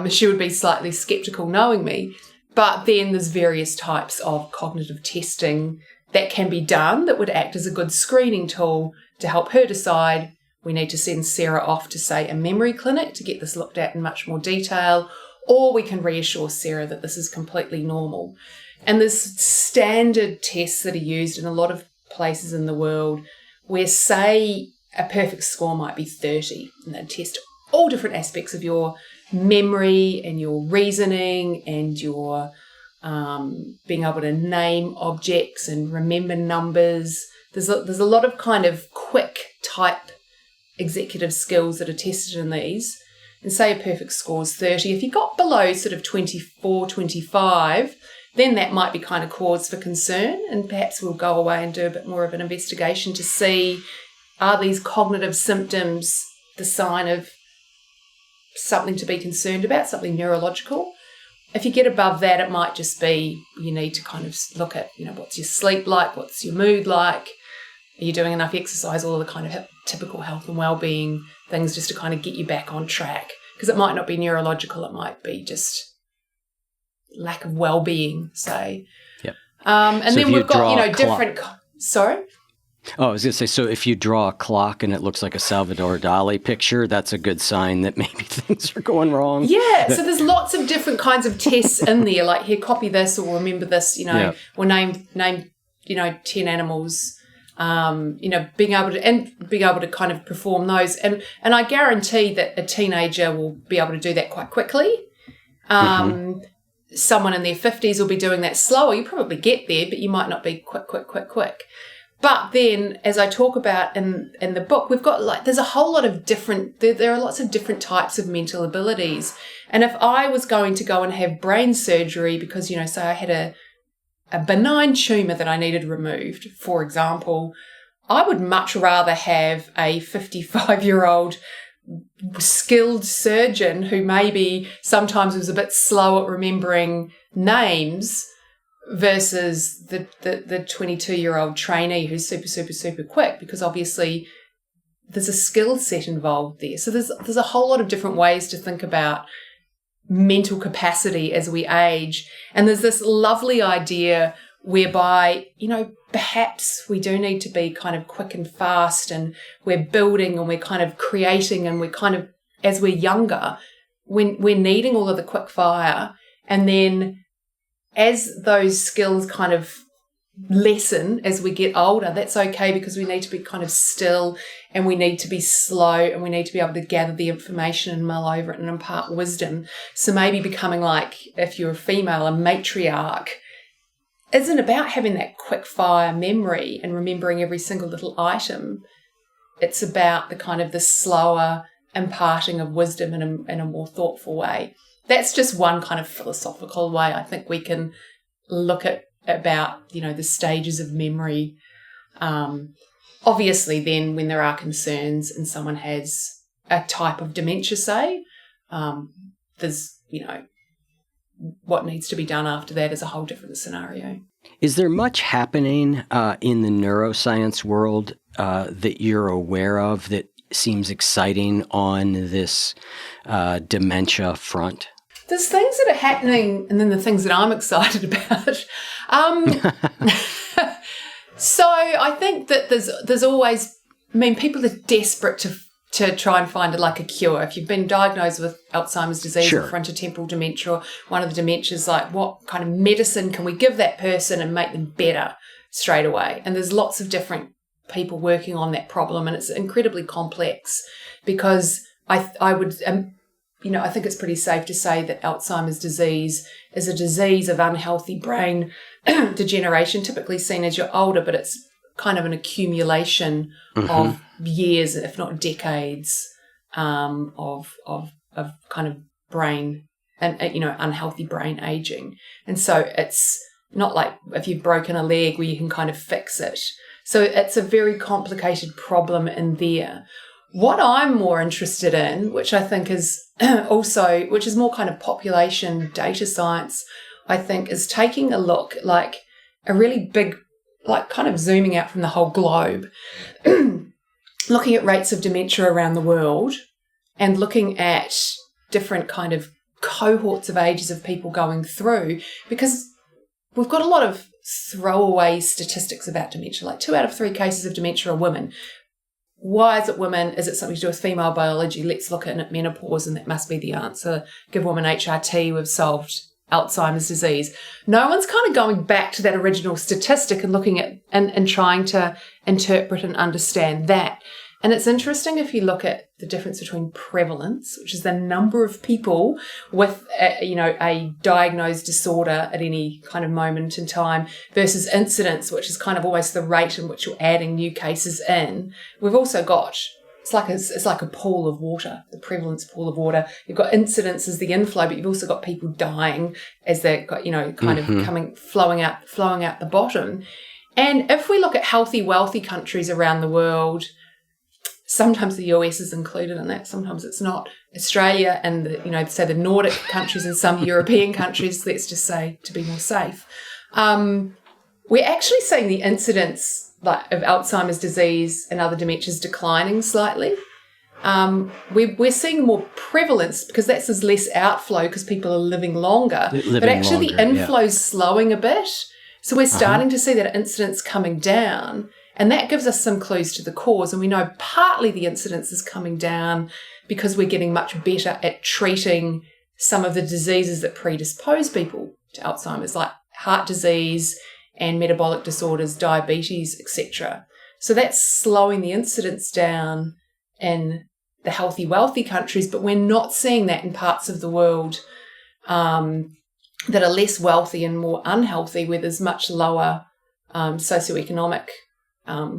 She would be slightly skeptical knowing me. But then there's various types of cognitive testing that can be done that would act as a good screening tool to help her decide we need to send Sarah off to, say, a memory clinic to get this looked at in much more detail, or we can reassure Sarah that this is completely normal. And there's standard tests that are used in a lot of places in the world where, say, a perfect score might be 30, and they test all different aspects of your memory and your reasoning and your being able to name objects and remember numbers. There's a lot of kind of quick type executive skills that are tested in these. And say a perfect score is 30. If you got below sort of 24, 25, then that might be kind of cause for concern, and perhaps we'll go away and do a bit more of an investigation to see, are these cognitive symptoms the sign of something to be concerned about, something neurological? If you get above that, it might just be you need to kind of look at, what's your sleep like, what's your mood like, are you doing enough exercise, all of the kind of typical health and well-being things just to kind of get you back on track. Because it might not be neurological, it might be just lack of well-being, say. Yep. And so then we've got, different... Sorry? Oh, I was going to say, so if you draw a clock and it looks like a Salvador Dali picture, that's a good sign that maybe things are going wrong. Yeah, so there's lots of different kinds of tests in there, like here, copy this or remember this, or name 10 animals, being able to kind of perform those. And I guarantee that a teenager will be able to do that quite quickly. someone in their 50s will be doing that slower. You probably get there, but you might not be quick. But then, as I talk about in the book, we've got there's a whole lot of there are lots of different types of mental abilities. And if I was going to go and have brain surgery because, say I had a benign tumour that I needed removed, for example, I would much rather have a 55-year-old skilled surgeon who maybe sometimes was a bit slow at remembering names versus the 22-year-old trainee who's super quick, because obviously there's a skill set involved there. So there's a whole lot of different ways to think about mental capacity as we age. And there's this lovely idea whereby, perhaps we do need to be kind of quick and fast, and we're building and we're kind of creating, and we're kind of, as we're younger, we're needing all of the quick fire. And then as those skills kind of lessen as we get older, that's okay, because we need to be kind of still, and we need to be slow, and we need to be able to gather the information and mull over it and impart wisdom. So maybe becoming, like, if you're a female, a matriarch isn't about having that quick fire memory and remembering every single little item. It's about the slower imparting of wisdom in a more thoughtful way. That's just one kind of philosophical way I think we can look at about, the stages of memory. Obviously then when there are concerns and someone has a type of dementia, say, there's, what needs to be done after that is a whole different scenario. Is there much happening in the neuroscience world that you're aware of that seems exciting on this dementia front? There's things that are happening, and then the things that I'm excited about. So I think that there's always, people are desperate to try and find a cure. If you've been diagnosed with Alzheimer's disease, sure, or frontotemporal dementia, or one of the dementias, what kind of medicine can we give that person and make them better straight away? And there's lots of different people working on that problem, and it's incredibly complex, because I think it's pretty safe to say that Alzheimer's disease is a disease of unhealthy brain degeneration, typically seen as you're older, but it's kind of an accumulation of years, if not decades, of kind of brain and, unhealthy brain aging. And so it's not like if you've broken a leg where you can kind of fix it. So it's a very complicated problem in there. What I'm more interested in, which I think is which is more kind of population data science, I think, is taking a look, a really big, kind of zooming out from the whole globe, looking at rates of dementia around the world, and looking at different kind of cohorts of ages of people going through, because we've got a lot of throwaway statistics about dementia, 2 out of 3 cases of dementia are women. Why is it women? Is it something to do with female biology? Let's look at menopause, and that must be the answer. Give women HRT, we've solved Alzheimer's disease. No one's kind of going back to that original statistic and looking at and trying to interpret and understand that. And it's interesting if you look at the difference between prevalence, which is the number of people with a diagnosed disorder at any kind of moment in time, versus incidence, which is kind of always the rate in which you're adding new cases in. We've also got, it's like a pool of water, the prevalence pool of water. You've got incidence as the inflow, but you've also got people dying as they're got, kind of flowing out the bottom. And if we look at healthy, wealthy countries around the world, sometimes the US is included in that, sometimes it's not. Australia and say the Nordic countries and some European countries, let's just say, to be more safe, we're actually seeing the incidence of Alzheimer's disease and other dementias declining slightly. We're seeing more prevalence because that's as less outflow because people are living longer. But actually the inflow's slowing a bit. So we're starting to see that incidence coming down. And that gives us some clues to the cause. And we know partly the incidence is coming down because we're getting much better at treating some of the diseases that predispose people to Alzheimer's, like heart disease and metabolic disorders, diabetes, etc. So that's slowing the incidence down in the healthy, wealthy countries, but we're not seeing that in parts of the world that are less wealthy and more unhealthy, where there's much lower socioeconomic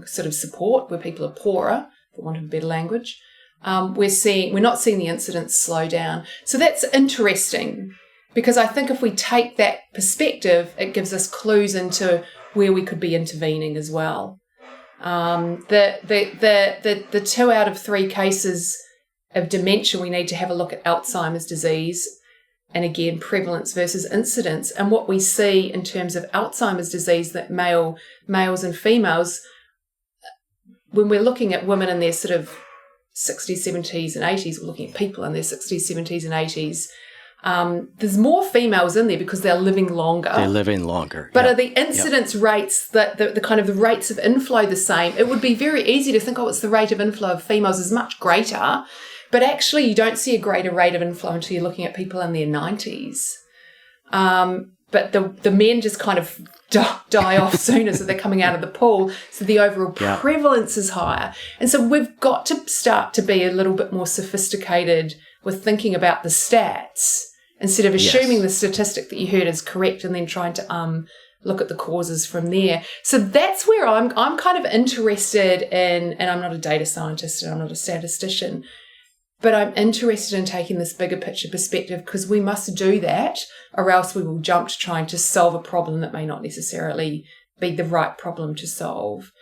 sort of support, where people are poorer, for want of a better language, we're not seeing the incidence slow down. So that's interesting, because I think if we take that perspective, it gives us clues into where we could be intervening as well. The 2 out of 3 cases of dementia, we need to have a look at Alzheimer's disease, and again, prevalence versus incidence. And what we see in terms of Alzheimer's disease, that males and females, when we're looking at women in their sort of 60s, 70s and 80s, we're looking at people in their 60s, 70s and 80s, there's more females in there because they're living longer. They're living longer. But are the incidence rates, the kind of the rates of inflow the same? It would be very easy to think, it's the rate of inflow of females is much greater. But actually, you don't see a greater rate of inflow until you're looking at people in their 90s. But the men just kind of die off sooner, so they're coming out of the pool. So the overall prevalence is higher. And so we've got to start to be a little bit more sophisticated with thinking about the stats, instead of assuming the statistic that you heard is correct and then trying to look at the causes from there. So that's where I'm kind of interested in, and I'm not a data scientist and I'm not a statistician, but I'm interested in taking this bigger picture perspective, because we must do that, or else we will jump to trying to solve a problem that may not necessarily be the right problem to solve.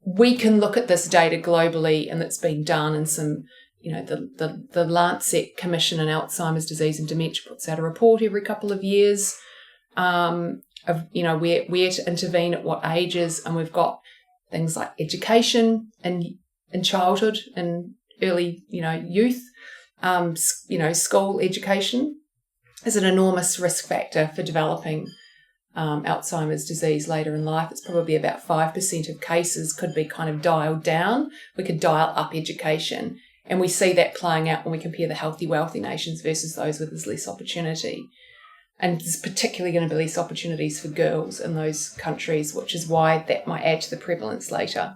We can look at this data globally, and it's been done in some, the Lancet Commission on Alzheimer's disease and dementia puts out a report every couple of years of, where to intervene at what ages. And we've got things like education and in childhood and early, youth, school education is an enormous risk factor for developing Alzheimer's disease later in life. It's probably about 5% of cases could be kind of dialed down. We could dial up education. And we see that playing out when we compare the healthy, wealthy nations versus those with less opportunity. And there's particularly going to be less opportunities for girls in those countries, which is why that might add to the prevalence later.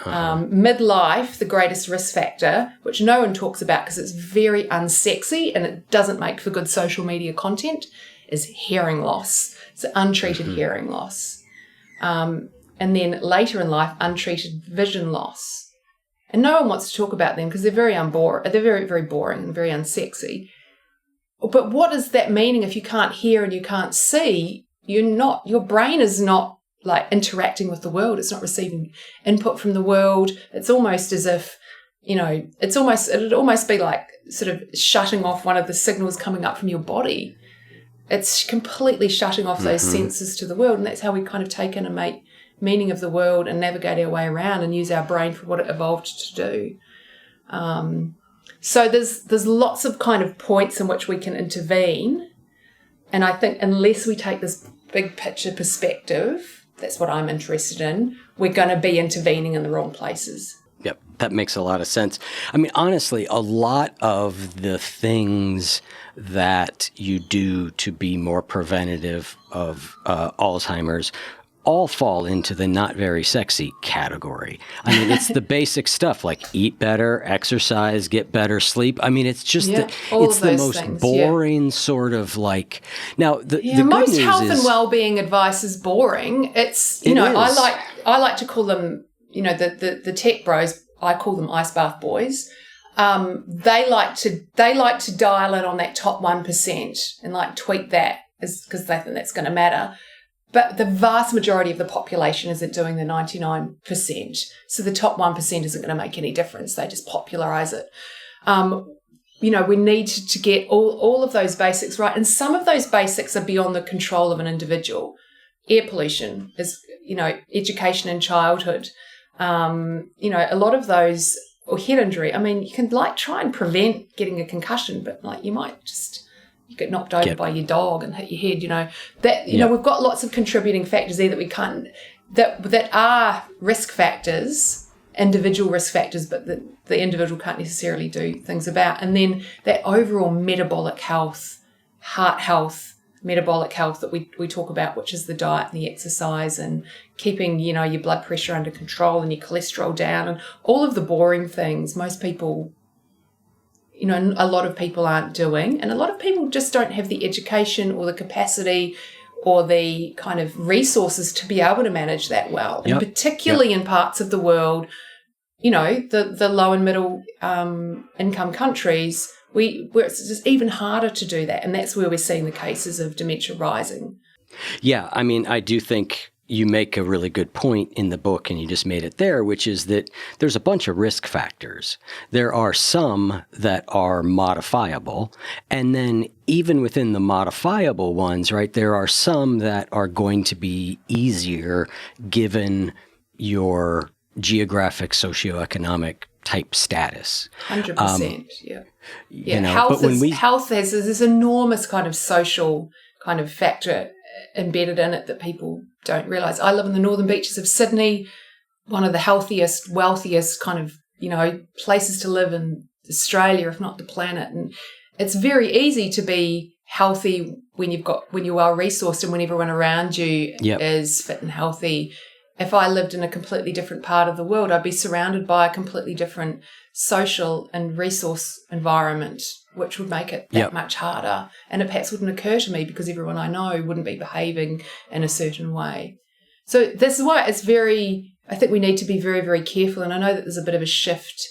Midlife, the greatest risk factor, which no one talks about because it's very unsexy and it doesn't make for good social media content, is hearing loss. So untreated hearing loss. And then later in life, untreated vision loss. And no one wants to talk about them because they're very they're very, very boring and very unsexy. But what is that meaning if you can't hear and you can't see? Your brain is not like interacting with the world. It's not receiving input from the world. It's almost as if, it'd almost be like sort of shutting off one of the signals coming up from your body. It's completely shutting off those senses to the world. And that's how we kind of take in and make meaning of the world and navigate our way around and use our brain for what it evolved to do. So there's lots of kind of points in which we can intervene. And I think unless we take this big picture perspective, that's what I'm interested in, we're going to be intervening in the wrong places. Yep, that makes a lot of sense. I mean, honestly, a lot of the things that you do to be more preventative of Alzheimer's all fall into the not very sexy category. I mean, it's the basic stuff like eat better, exercise, get better sleep. I mean, it's just it's the most things, boring sort of like. Now, the good most news health is, and well-being advice is boring. It's I like to call them the tech bros. I call them ice bath boys. They like to dial in on that top 1% and like tweak that because they think that's going to matter. But the vast majority of the population isn't doing the 99%. So the top 1% isn't going to make any difference. They just popularize it. We need to get all of those basics right. And some of those basics are beyond the control of an individual. Air pollution is, education in childhood. A lot of those, or head injury. I mean, you can try and prevent getting a concussion, but you might just... You get knocked over by your dog and hit your head, we've got lots of contributing factors there that we can't, that are risk factors, individual risk factors, but the individual can't necessarily do things about. And then that overall metabolic health, heart health, metabolic health that we talk about, which is the diet and the exercise and keeping, your blood pressure under control and your cholesterol down and all of the boring things most people a lot of people aren't doing. And a lot of people just don't have the education or the capacity or the kind of resources to be able to manage that well. And particularly in parts of the world, the low and middle income countries, where it's just even harder to do that. And that's where we're seeing the cases of dementia rising. Yeah, I mean, I do think you make a really good point in the book, and you just made it there, which is that there's a bunch of risk factors. There are some that are modifiable, and then even within the modifiable ones, right, there are some that are going to be easier given your geographic, socioeconomic type status. 100%, yeah. But health has this enormous kind of social kind of factor embedded in it that people don't realise. I live in the northern beaches of Sydney, one of the healthiest, wealthiest kind of, places to live in Australia, if not the planet. And it's very easy to be healthy when you're well resourced and when everyone around you is fit and healthy. If I lived in a completely different part of the world, I'd be surrounded by a completely different social and resource environment, which would make it that much harder. And it perhaps wouldn't occur to me because everyone I know wouldn't be behaving in a certain way. So this is why I think we need to be very, very careful. And I know that there's a bit of a shift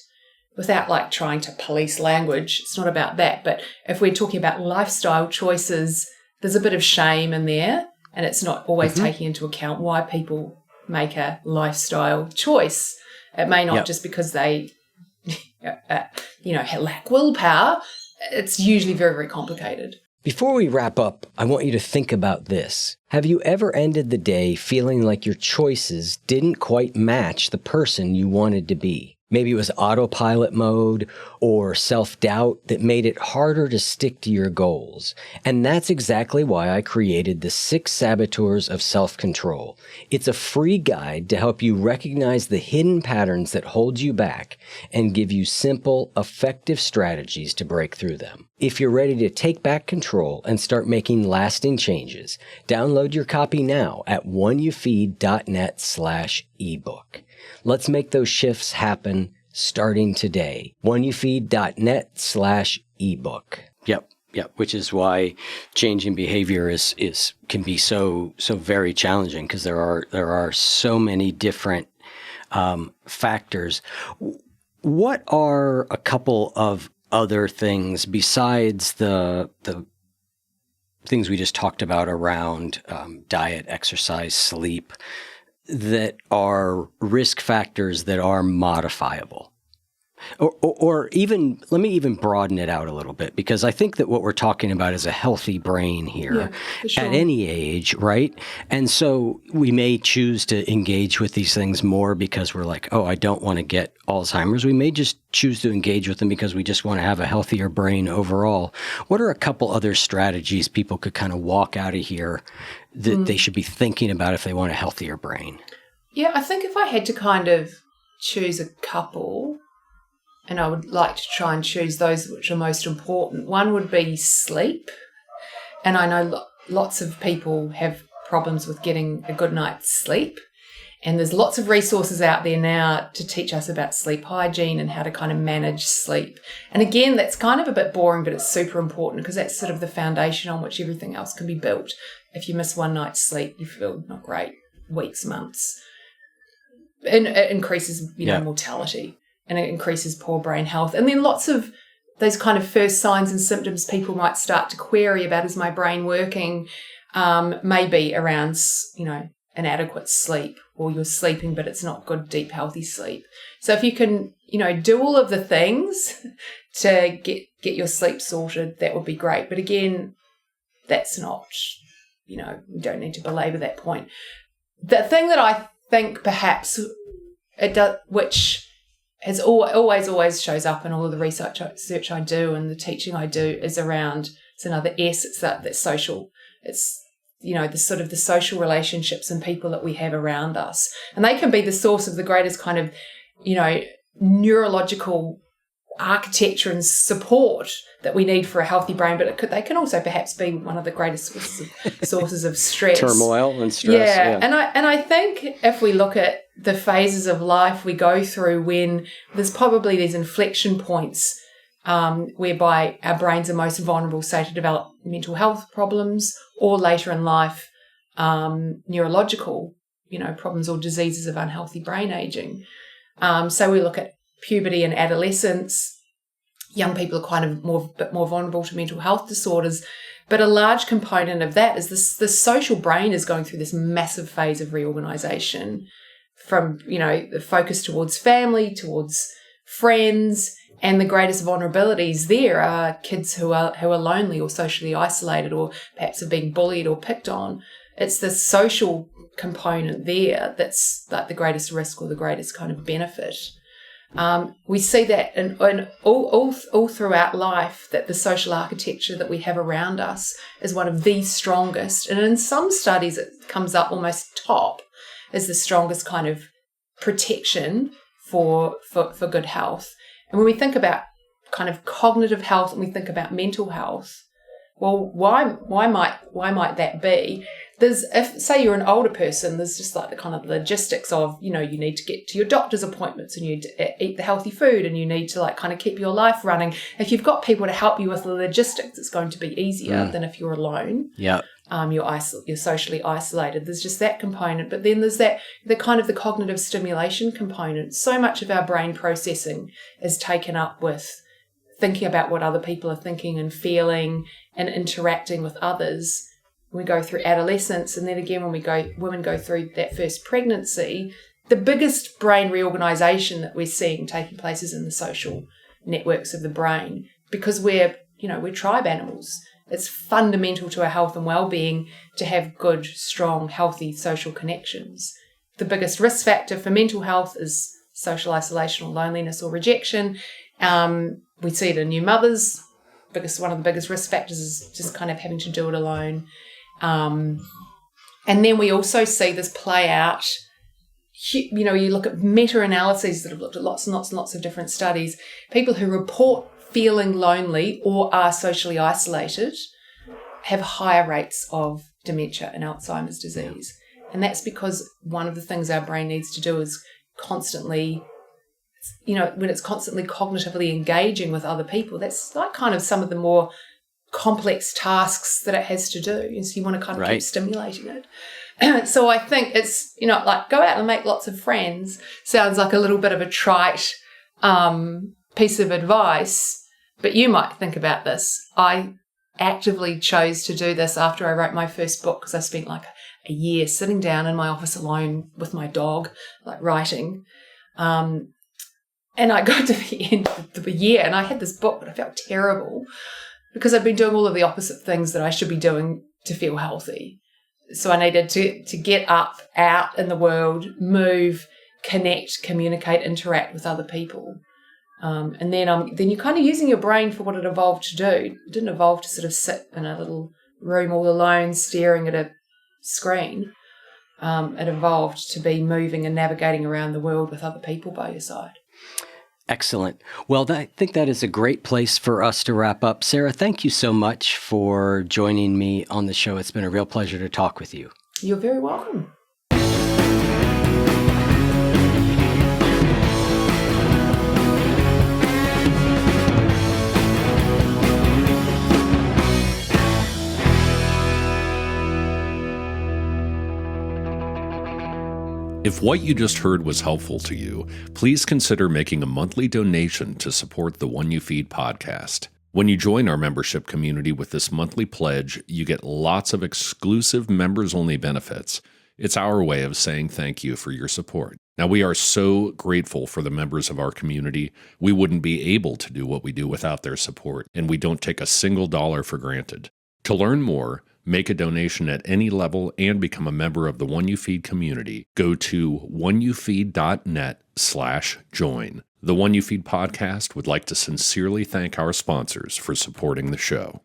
without trying to police language. It's not about that. But if we're talking about lifestyle choices, there's a bit of shame in there. And it's not always taking into account why people make a lifestyle choice. It may not just because they, lack willpower. It's usually very, very complicated. Before we wrap up, I want you to think about this. Have you ever ended the day feeling like your choices didn't quite match the person you wanted to be? Maybe it was autopilot mode or self-doubt that made it harder to stick to your goals. And that's exactly why I created the 6 Saboteurs of Self-Control. It's a free guide to help you recognize the hidden patterns that hold you back and give you simple, effective strategies to break through them. If you're ready to take back control and start making lasting changes, download your copy now at oneyoufeed.net/ebook. Let's make those shifts happen starting today. oneyoufeed.net/ebook. Yep. Which is why changing behavior can be so very challenging, because there are so many different factors. What are a couple of other things besides the things we just talked about around diet, exercise, sleep, that are risk factors that are modifiable? Or even, let me even broaden it out a little bit, because I think that what we're talking about is a healthy brain here at any age, right? And so we may choose to engage with these things more because we're like, oh, I don't want to get Alzheimer's. We may just choose to engage with them because we just want to have a healthier brain overall. What are a couple other strategies people could kind of walk out of here that they should be thinking about if they want a healthier brain? Yeah, I think if I had to kind of choose a couple, and I would like to try and choose those which are most important, one would be sleep. And I know lots of people have problems with getting a good night's sleep. And there's lots of resources out there now to teach us about sleep hygiene and how to kind of manage sleep. And again, that's kind of a bit boring, but it's super important because that's sort of the foundation on which everything else can be built. If you miss one night's sleep, you feel not great, weeks, months. And it increases, mortality, and it increases poor brain health. And then lots of those kind of first signs and symptoms people might start to query about, is my brain working, maybe around, inadequate sleep, or you're sleeping but it's not good, deep, healthy sleep. So if you can, do all of the things to get your sleep sorted, that would be great. But again, that's not, we don't need to belabor that point. The thing that I think perhaps it does, which has always shows up in all of the research I do and the teaching I do, is around, it's another S, it's that social, it's, the sort of the social relationships and people that we have around us. And they can be the source of the greatest kind of, neurological architecture and support that we need for a healthy brain, but they can also perhaps be one of the greatest sources of stress. Turmoil and stress. Yeah. And I think if we look at the phases of life we go through, when there's probably these inflection points whereby our brains are most vulnerable, say, to develop mental health problems or later in life, neurological, problems or diseases of unhealthy brain aging. So we look at puberty and adolescence. Young people are kind of bit more vulnerable to mental health disorders. But a large component of that is the social brain is going through this massive phase of reorganization from, the focus towards family, towards friends, and the greatest vulnerabilities there are kids who are lonely or socially isolated or perhaps are being bullied or picked on. It's the social component there that's like the greatest risk or the greatest kind of benefit. We see that in all throughout life, that the social architecture that we have around us is one of the strongest. And in some studies, it comes up almost top as the strongest kind of protection for good health. And when we think about kind of cognitive health and we think about mental health, well, why might that be? If say you're an older person, there's just like the kind of logistics of, you need to get to your doctor's appointments and you need to eat the healthy food and you need to like kind of keep your life running. If you've got people to help you with the logistics, it's going to be easier than if you're alone. Yeah. You're socially isolated. There's just that component. But then there's the kind of the cognitive stimulation component. So much of our brain processing is taken up with thinking about what other people are thinking and feeling and interacting with others. We go through adolescence, and then again when women go through that first pregnancy, the biggest brain reorganization that we're seeing taking place is in the social networks of the brain, because we're tribe animals. It's fundamental to our health and well-being to have good, strong, healthy social connections. The biggest risk factor for mental health is social isolation or loneliness or rejection. We see it in new mothers. One of the biggest risk factors is just kind of having to do it alone. And then we also see this play out. You look at meta-analyses that have looked at lots and lots and lots of different studies. People who report feeling lonely or are socially isolated have higher rates of dementia and Alzheimer's disease. And that's because one of the things our brain needs to do is constantly, when it's constantly cognitively engaging with other people, that's like kind of some of the more complex tasks that it has to do. And so you want to kind of keep stimulating it. So I think it's, like go out and make lots of friends sounds like a little bit of a trite piece of advice, but you might think about this. I actively chose to do this after I wrote my first book because I spent like a year sitting down in my office alone with my dog, like writing. And I got to the end of the year and I had this book, but I felt terrible because I'd been doing all of the opposite things that I should be doing to feel healthy. So I needed to get up, out in the world, move, connect, communicate, interact with other people. And then you're kind of using your brain for what it evolved to do. It didn't evolve to sort of sit in a little room all alone staring at a screen. It evolved to be moving and navigating around the world with other people by your side. Excellent. Well, I think that is a great place for us to wrap up. Sarah, thank you so much for joining me on the show. It's been a real pleasure to talk with you. You're very welcome. If what you just heard was helpful to you, please consider making a monthly donation to support the One You Feed podcast. When you join our membership community with this monthly pledge, you get lots of exclusive members-only benefits. It's our way of saying thank you for your support. Now, we are so grateful for the members of our community. We wouldn't be able to do what we do without their support, and we don't take a single dollar for granted. To learn more, make a donation at any level, and become a member of the One You Feed community, go to oneyoufeed.net/join. The One You Feed podcast would like to sincerely thank our sponsors for supporting the show.